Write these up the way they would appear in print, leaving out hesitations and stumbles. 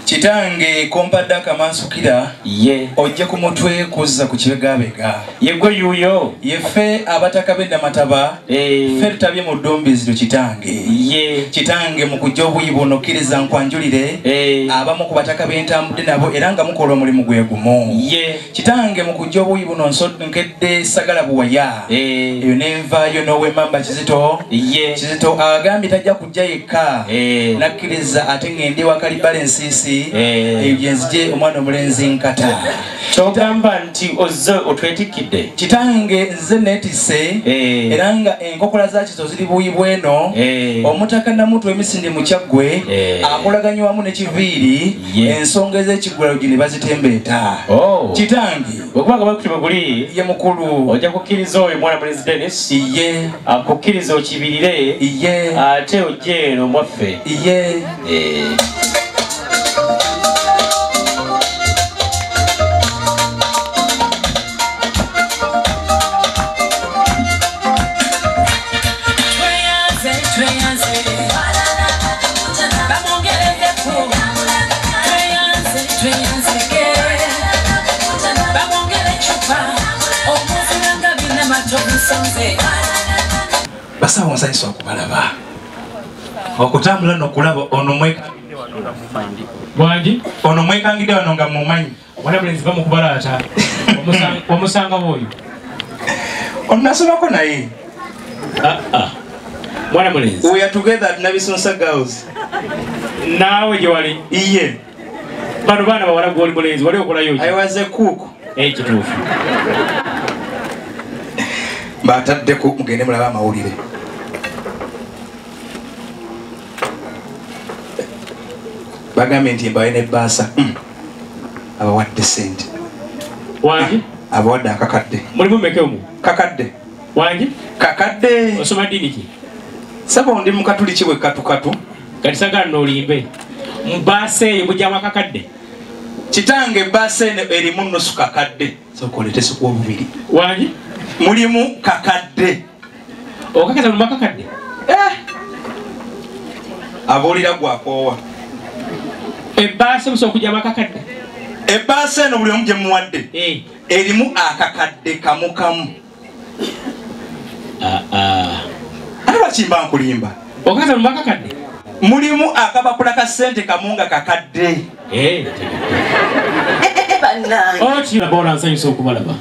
Kitange kompadda kamansukira ye ojja ku mutwe kuzza ku kibegabega yegwe yuyo yefe abatakabedda mataba fe tutabye mu ddombi zino kitange ye kitange mu kujja obuyi buno okkiriza nkwanjulire abamu ku bataka b'entambudde nabo era nga mukola omulimu gwe gumu ye kitange mu kujja obuyi buno nsonkedde sagala buwaya eyo n'envaayo n'ow'emmamba Kizito ye Kizito agambye tajja kujja yekka nakkiriza ate ng'endi wakali balensiisi ebyenzije omwana omulenzi nkata kyogamba nti ozze otwetikidde kitange nze neetisse era nga enkokola za Kizito ziri buyi bweno omutaka Namutwe emisindi mu Kyaggwe akolaganya wamu ne Kiviiri ensonga ez'ekiggulalo gye ne bazitembeeta kitange okubaga bakutuma guli ye mukulu ojja kukkiriza oyo mwana mulenzi Dennis ye akukkiriza okibirire ye ate ojje eno mwaffe ye basawo nsanyisa okubalaba okutambula n'okulaba ono mwekangidde wano nga mumanyi mwana mulenzi bamukubalaata wamusanga bwoyo onasomako naye mwana mulenzi we are together at Nabisunsa Girls naawe gye wali iye bano baana bawala gwoli mulenzi wali okolayo I was a cook kituufu bataddeku mugende mulaba amawulire bagambye nti mbawe ne baasa abawadde sente wangi abawadde akakadde mulimu mekemu kakadde wangi kakadde osoma ddiini ki saba ndi mukatuliki we katukatu kati sagala n'olimbe mbaasa eyo mujjamu akakadde kitange baasa eno erimu nusu kakadde sokolete sikuwa bubiri wangi mulimu kakadde okakasa mulimu akakadde abuulira gwakoowa ebbaasa musobola okujjamu akakadde ebbaasa eno buli omu gye muwadde erimu akakadde kamu kamu ate bakimba nkulimba okakasa mulimu akakadde mulimu akabakula ka ssente kamu nga kakadde otirabola nsanyusa okubalaba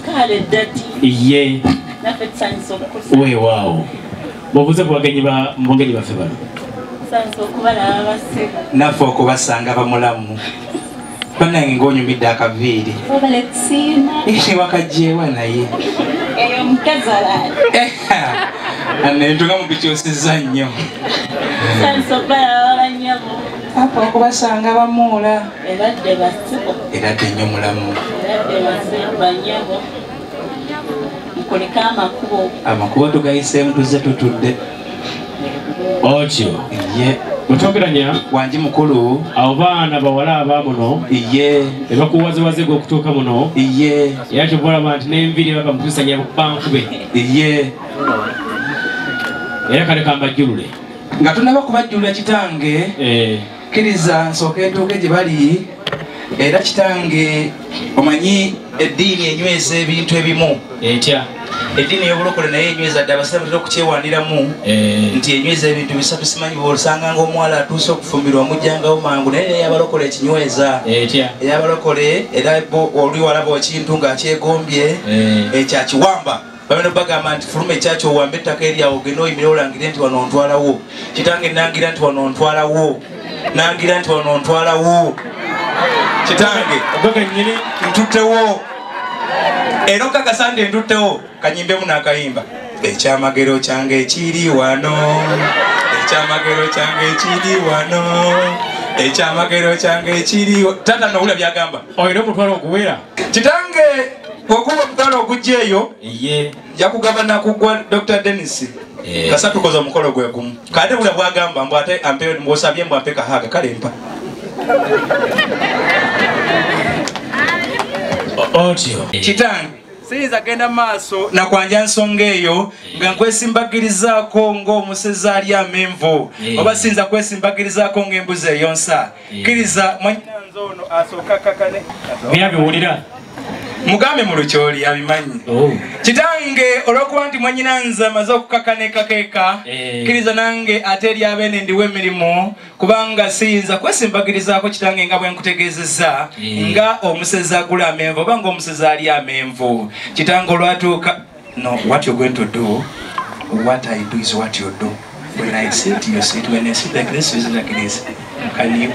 kale dati ye naffe tusanyusa okukusa weewaawo bobuze kubagenyi baffe bano tusanyusa okubalaba baseka naffe okubasanga bamulamu banange ng'onyumidde akaviiri obale kusiima wakajjeewa naye eyo mukazi alaali nentuga mu bikyosizza nnyo tusanyusa okubalaba banyabo apa okubasanga bamuula eradde basiko eradde nnyo mulamu eradde basiko banyabo mukoleko amakubo tugayiseemu tuzze tutudde otyo ye otwogeranya wangi mukulu abo baana bawala abamuno ye ebakuwazewaze okutuuka muno ye era kyobalaba nti n'enviiri baba mutusanya bankube ye era kale kambajjulule nga tunaba kubajjulula kitange kkiriza nsooka entuuke gye bali era kitange omanyi eddiini enyweza ebintu ebimu etya eddiini y'obulokole naye enyweza dde abasiraamu tera okukyewandiramu nti enyweza ebintu bisatu simanyi bw'osanga ng'omuwala atuuse okufumbirwa omujjangawo mangu naye ey'abalokole ekinyweza ey'abalokole era oli walaba ekintu ng'akyegombye ekyakiwamba bamene bagamba nti fuluma ekyakyo owamba ettaka eryawo ogenda oyimire olangire nti wano ontwalawo kitange nangira nti wano ontwalawo nangira nti wano ontwalawo kitange ntuttewo era okakasa nti ntuttewo kanyimbemu n'akayimba ekyamagero kyange ekiri wano ekyamagero kyange ekiri wano ekyamagero kyange ekiri tata nowula byagamba oyina omutwalo oguwera kitange okuba omutwalo ogujja eyo jakugamba nakugwa Dr. Dennis kasa tukoza omukolo gwe gumu kade bula bwagamba mbu ate ampe mbosabye mbu ampe kahaga kale mpa otyo kitange siyinza genda maaso nakwanja nsonga eyo nga nkwesimbagirizaako ng'omusezi ali amenvu oba siyinza kwesimbagirizaako ng'embuzi eyonsa kkiriza mwanyinanze ono asooka kakane byabiwulira mugambe mu lukyoli abimanyi kitange olw'okuba nti mwanyinanze amaze okukakanekakeeka kkiriza nange ate eri abeene ndiwo emirimu kubanga siyinza kwesimbagirizaako kitange nga bwe nkutegeezezza nga omusezi agula amenvu oba ng'omusezi ali amenvu kitange olwatuuka no what you're going to do what I do is what you do when I sit you sit when I sit like this you sit like this can you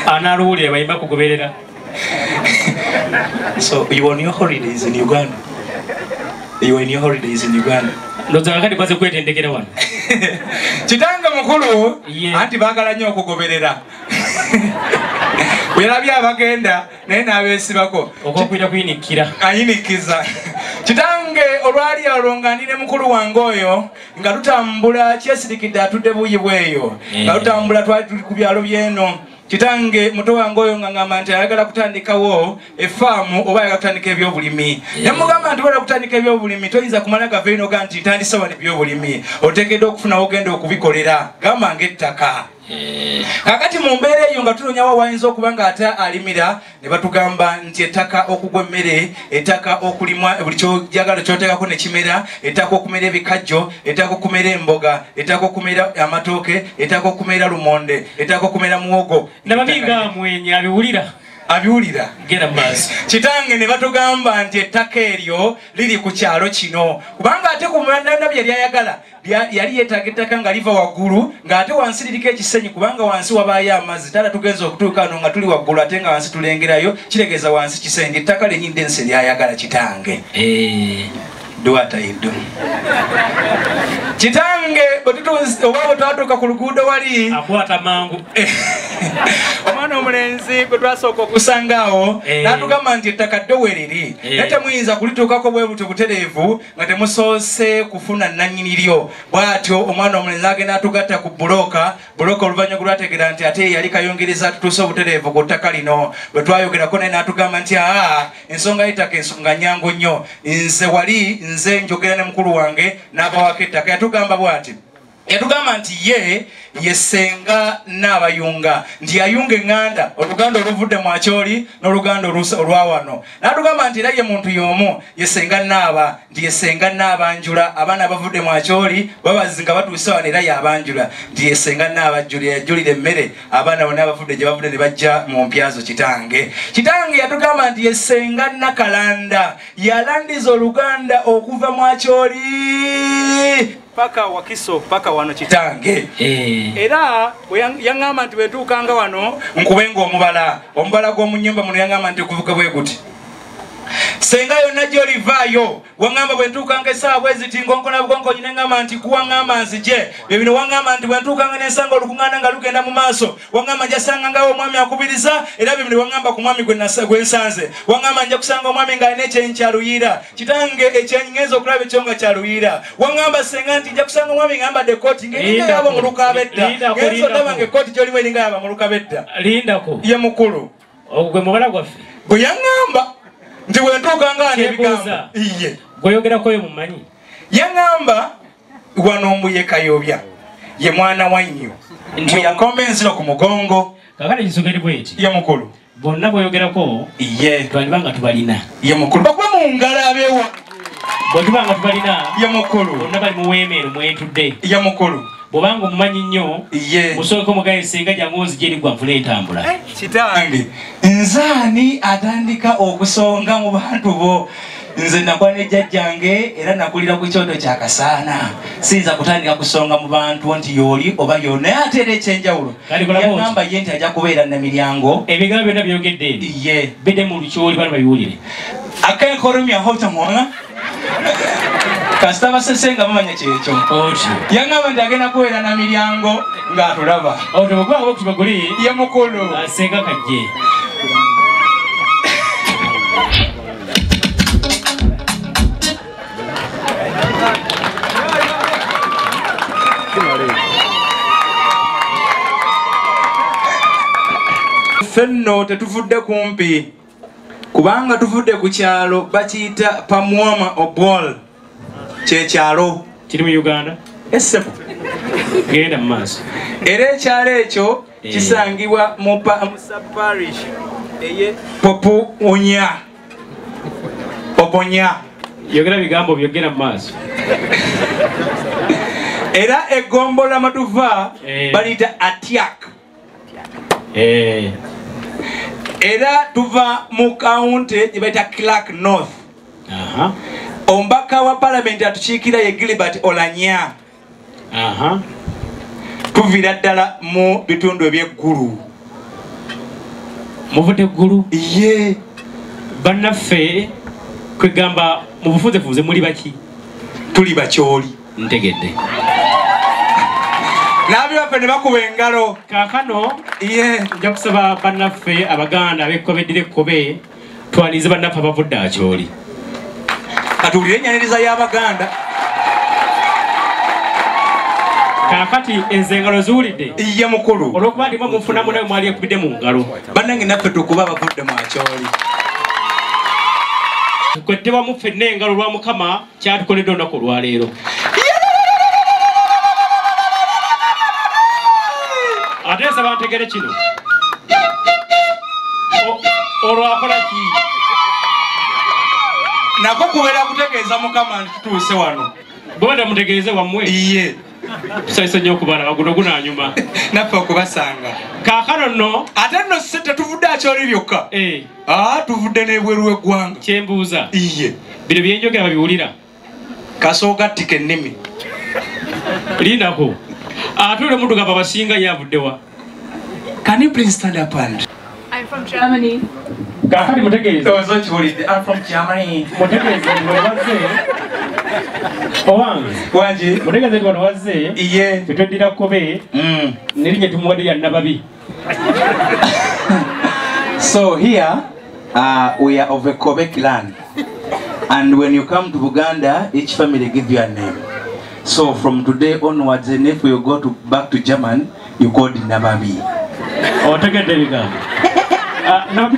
analuwulira bayimba kugoberera. So you on your holidays in Uganda? You on your holidays in Uganda? Ndoza kati kwaze kwetendekera wano. Kitanga mukulu anti bagala nnyo okugoberera. Bwerabya abagenda naye n'abeesibako. Okwita kuyinikira. Ayinikiza. Kitange olwali alonganire mukulu wange oyo nga tutambula kyesirikidde atudde buyi bweyo. Nga tutambula twali tuli ku byalo byeno. Kitange muto wange oyo nga ngamba nti ayagala kutandikawo efaamu oba ayagala kutandika ebyobulimi. Yamugamba nti wala kutandika ebyobulimi toyinza kumala gava eno ga nti ntandisa wano ebyobulimi oteekeddwa okufunawo ogenda okubikolera gamba ng'ettaka. Kakati mu mbeera eyo nga tulonyawo wayinza okuba nga ate alimira ne batugamba nti ettaka okugwa emmere, ettaka okulimwa buli kyojagala kyoteekako ne kimera, ettaka okumera ebikajjo, ettaka okumera emboga, ettaka okumera amatooke, ettaka okumera lumonde, ettaka okumera muwogo. Nababi nga mwenye abiwulira. Abiwulira gera maaso kitange ne batugamba nti ettaka eryo liri ku kyalo kino kubanga ate ku mwana bye lyayagala yali yeetaaga ettaka nga liva waggulu ng'ate wansi liriko ekisenyi kubanga wansi wabaayo amazzi tala tugenza okutuuka ano nga tuli waggulu ate nga wansi tulengerayo kitegeeza wansi kisenge ettaka lennyini ensi lyayagala kitange do what I do. Kitange oba twatuuka ku luguudo wali akwata mangu omwana omulenzi bwe twasooka okusangaawo n'atugamba nti ettaka dde weriri naye temuyinza kulituukako bwe buti butereevu nga temusoose kufuna nannyini lyo. Bw'atyo omwana omulenzi agenda atugatta ku bulooka oluvannyuma lwategeera nti ate yali kayongereza tutuuse obutereevu ku ttaka lino. Bwe twayogerako naye n'atugamba nti ensonga y'ettaka ensonga nnyangu nnyo nze wali nze njogera ne mukulu wange n'abawako ettaka yatugamba bw'ati yatugamba nti yesenga n'abayunga nti yayunga eŋŋanda oluganda oluvudde mu akyoli n'oluganda olwa wano n'atugamba nti era ye muntu y'omu yesenga n'aba nti yesenga n'abanjula abaana abavudde mu akyoli babazi nga batuuse wano era y'abanjula nti yesenga n'abajjula yajjulira emmere abaana bonna abavudde gye bavudde ne bajja mu mpyazo kitange yatugamba nti yesenga nakalanda yalandiza oluganda okuva mu akyoli paka wakiso paka wano kitange era yaŋŋamba nti bwetuukanga wano nkubenga omubala gw'omu nnyumba muno yaŋŋamba nti okuvuga bwe guti senga yonna gy'olivaayo waŋŋamba bwe ntuukanga essaawa bwe ziti ngonkona bugonkonyi ne ŋŋamba nti kuwaŋŋamba nzije bye bino waŋŋamba nti bwe ntuukanga n'ensanga olukuŋŋaana nga lugenda mu maaso waŋŋamba nja sangangawo omwami akubiriza era bye bino waŋŋamba ku mwami gwe nsanze waŋŋamba nja kusanga omwami ng'alina ekyenyi kyaluyiira kitange ekyenyi ngenza okulaba ekyo nga kyaluyiira waŋŋamba senga nti nja kusanga omwami ng'ambadde ekkooti ng'eringa yaba mu lukabedda ngenza olaba ng'ekkooti gy'olimu eringa yaba mu lukabedda lindako ye mukulu ogwo gwe mubala gwaffe bwe yaŋŋamba nti bwentuukanga n'ebigambo iye gweyogerako oyo mumanyi yaŋŋamba wano mbu ye kayobya ye mwana wannyo nti yakomba ensiro ku mugongo kakale ensonga eri bweti ye mukulu bonna bweyogerako iye twalibanga tubalina ye mukulu bakuba mu ngalo abeewa bwe tubanga tubalina ye mukulu bonna bali mu weema eno mwetudde ye mukulu bwobanga omumanyi nnyo musooke omugaye senga jangozi gyeri gwavula entambula kitange nzaani atandika okusonga mu bantu bo nze nakuba ne jjajjange era nakulira ku kyoto kyakasaana siyinza kutandika kusonga mu bantu nti yooli oba yo naye ate era ekyenjawulo yagamba ye nti ajja kubeera namiryango ebigambo byonna byogedde eri ye bidde mu lukyoli bana babiwulire akenkoromya hotamona kasita basesenga bamanya kyekyo yaŋŋamba nti agenda kubeera namiryango ng'atulaba otobogwanga okutibaguli ye mukulu asenga kajje fenno tetuvudde kumpi kubanga tuvudde ku kyalo bakiyita Pamwoma Obwol kyekyalo kiri mu Uganda essepo genda mu maaso era ekyalo ekyo kisangibwa mu parish eye Obonya yogera bigambo byogera mu maaso era egombola matuva baliyita Atiak era tuva mu kaunti gye bayita Clark North. Ombaka wa parliament atukiikira ye Gilbert Olanya. Tuvira ddala mu bitundu eby'eggulu. Muvudde eggulu? Ye bannaffe kwegamba mu bufuzefuze muli baki? Tuli bakyoli. Ntegedde. Nabi waffe ne bakuba engalo. Kaakano nja kusaba bannaffe Abaganda ab'ekkobe eddira ekkobe twanize bannaffe abavudde akyoli. Katuwulire ennyanirizza y'Abaganda. Kaakati enze engalo ziwulidde? Ye mukulu. Olw'okuba ndimwe munfunamu nawe mwali ekubidde mu ngalo. Bannange naffe tukuba abavudde mu akyoli. Tukwetebwa mu ffenna engalo lwa Mukama kyatukoledde olunaku olwaleero. Ate nsaba ntegere kino. Olwakola ki? Nako kubeera kutegeeza Mukama nti tutuuse wano. Bwenda mutegeeze wammwe? Iye. Tusanyusa nnyo okubalaba guno gunaanyuma. Naffe okubasanga. Kaakano nno. Ate nno se tetuvudde akyoli byokka. Tuvudde n'ebweru w'eggwanga. Kyembuuza. Iye. Bino bye njogera babiwulira. Kasoogattika ennimi. Lindako. Ate ole muntu gamba basinga ye avuddewa. Can you please stand up and? I'm from Germany. Kaakati mutegeeze. I'm from Germany. Mutegeeze wazze. Owange. Wangi. Mutegeeze wano wazze. Iye. Tetweddira kkobe. Nerinnya tumuwadde lya Nababi. So here we are of a Kobe clan, and when you come to Buganda, each family gives you a name. So from today onwards, and if you go back to German, you call the Nababi. Otegedde bigambo. Nababi